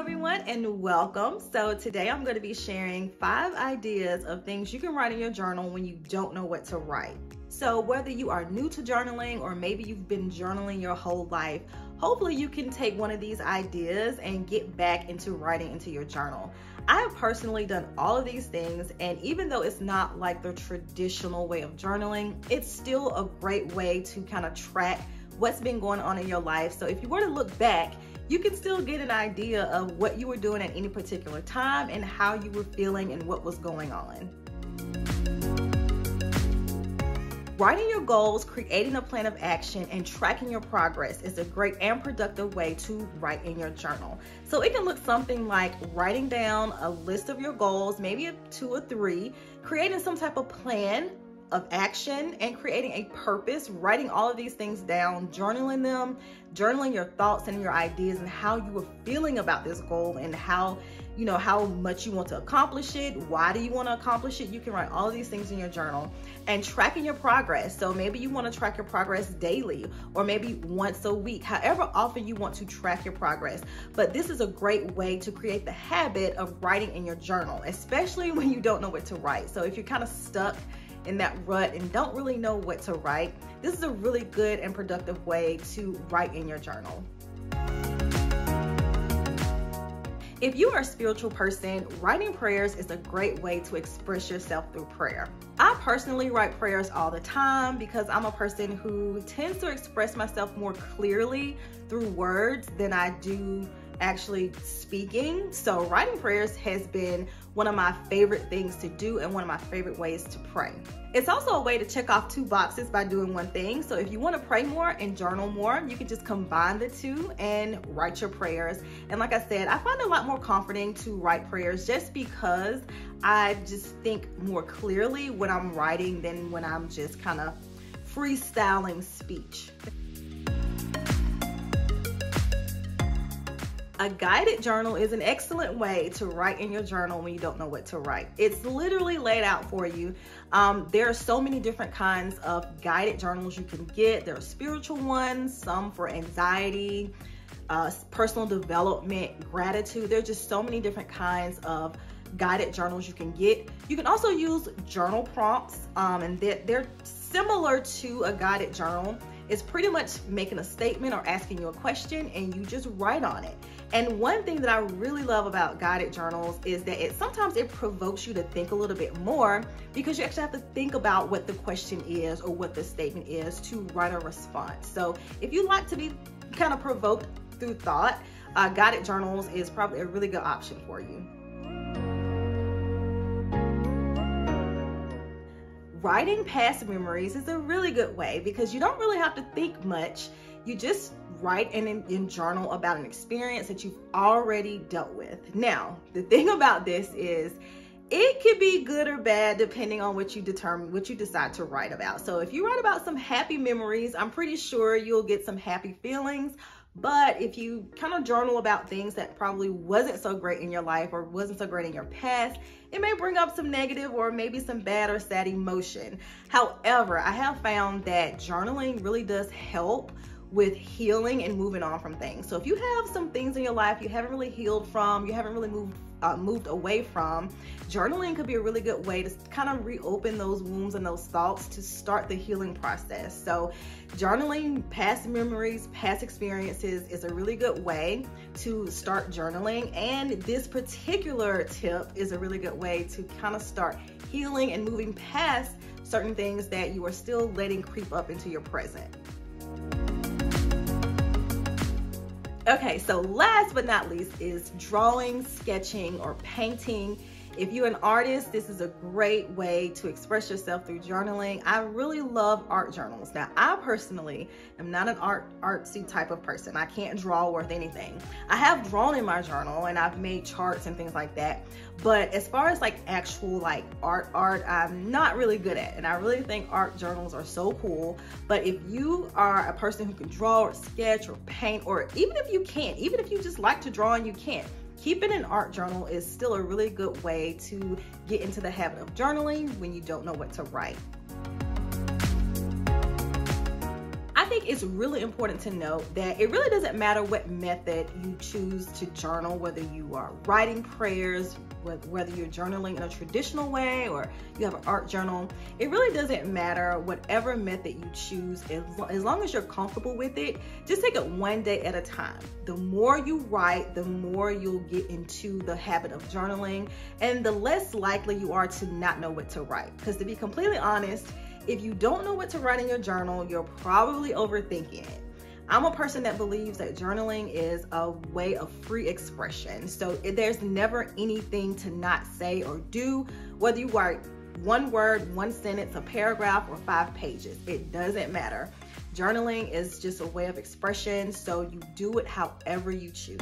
everyone, and welcome. So today I'm going to be sharing 5 ideas of things you can write in your journal when you don't know what to write. So whether you are new to journaling or maybe you've been journaling your whole life, hopefully you can take one of these ideas and get back into writing into your journal. I have personally done all of these things, and even though it's not like the traditional way of journaling, it's still a great way to kind of track what's been going on in your life. So if you were to look back, you can still get an idea of what you were doing at any particular time and how you were feeling and what was going on. Writing your goals, creating a plan of action, and tracking your progress is a great and productive way to write in your journal. So it can look something like writing down a list of your goals, maybe 2 or 3, creating some type of plan of action and creating a purpose, writing all of these things down, journaling them, journaling your thoughts and your ideas and how you were feeling about this goal and how much you want to accomplish it, why do you want to accomplish it. You can write all of these things in your journal, and tracking your progress. So maybe you want to track your progress daily or maybe once a week, however often you want to track your progress. But this is a great way to create the habit of writing in your journal, especially when you don't know what to write. So if you're kind of stuck in that rut and don't really know what to write, this is a really good and productive way to write in your journal. If you are a spiritual person, writing prayers is a great way to express yourself through prayer. I personally write prayers all the time because I'm a person who tends to express myself more clearly through words than I do actually speaking. So writing prayers has been one of my favorite things to do and one of my favorite ways to pray. It's also a way to check off 2 boxes by doing one thing. So if you want to pray more and journal more, you can just combine the 2 and write your prayers. And like I said, I find it a lot more comforting to write prayers just because I just think more clearly when I'm writing than when I'm just kind of freestyling speech. A guided journal is an excellent way to write in your journal when you don't know what to write. It's literally laid out for you. There are so many different kinds of guided journals you can get. There are spiritual ones, some for anxiety, personal development, gratitude. There are just so many different kinds of guided journals you can get. You can also use journal prompts, and they're similar to a guided journal. It's pretty much making a statement or asking you a question and you just write on it. And one thing that I really love about guided journals is that sometimes it provokes you to think a little bit more because you actually have to think about what the question is or what the statement is to write a response. So if you like to be kind of provoked through thought, guided journals is probably a really good option for you. Writing past memories is a really good way because you don't really have to think much. You just write and journal about an experience that you've already dealt with. Now, the thing about this is it could be good or bad depending on what you decide to write about. So if you write about some happy memories, I'm pretty sure you'll get some happy feelings. But if you kind of journal about things that probably wasn't so great in your life or wasn't so great in your past, it may bring up some negative or maybe some bad or sad emotion. However, I have found that journaling really does help with healing and moving on from things. So if you have some things in your life you haven't really healed from, you haven't really moved away from, journaling could be a really good way to kind of reopen those wounds and those thoughts to start the healing process. So journaling past memories, past experiences is a really good way to start journaling, and this particular tip is a really good way to kind of start healing and moving past certain things that you are still letting creep up into your present. Okay, so last but not least is drawing, sketching, or painting. If you're an artist, this is a great way to express yourself through journaling. I really love art journals. Now, I personally am not an artsy type of person. I can't draw worth anything. I have drawn in my journal and I've made charts and things like that. But as far as like actual like art, I'm not really good at. And I really think art journals are so cool. But if you are a person who can draw or sketch or paint, or even if you can't, even if you just like to draw and you can't, keeping an art journal is still a really good way to get into the habit of journaling when you don't know what to write. I think it's really important to note that it really doesn't matter what method you choose to journal, whether you are writing prayers, whether you're journaling in a traditional way or you have an art journal. It really doesn't matter whatever method you choose, as long as you're comfortable with it. Just take it one day at a time. The more you write, the more you'll get into the habit of journaling, and the less likely you are to not know what to write. Because to be completely honest, if you don't know what to write in your journal, you're probably overthinking it. I'm a person that believes that journaling is a way of free expression. So there's never anything to not say or do, whether you write one word, one sentence, a paragraph, or 5 pages. It doesn't matter. Journaling is just a way of expression, so you do it however you choose.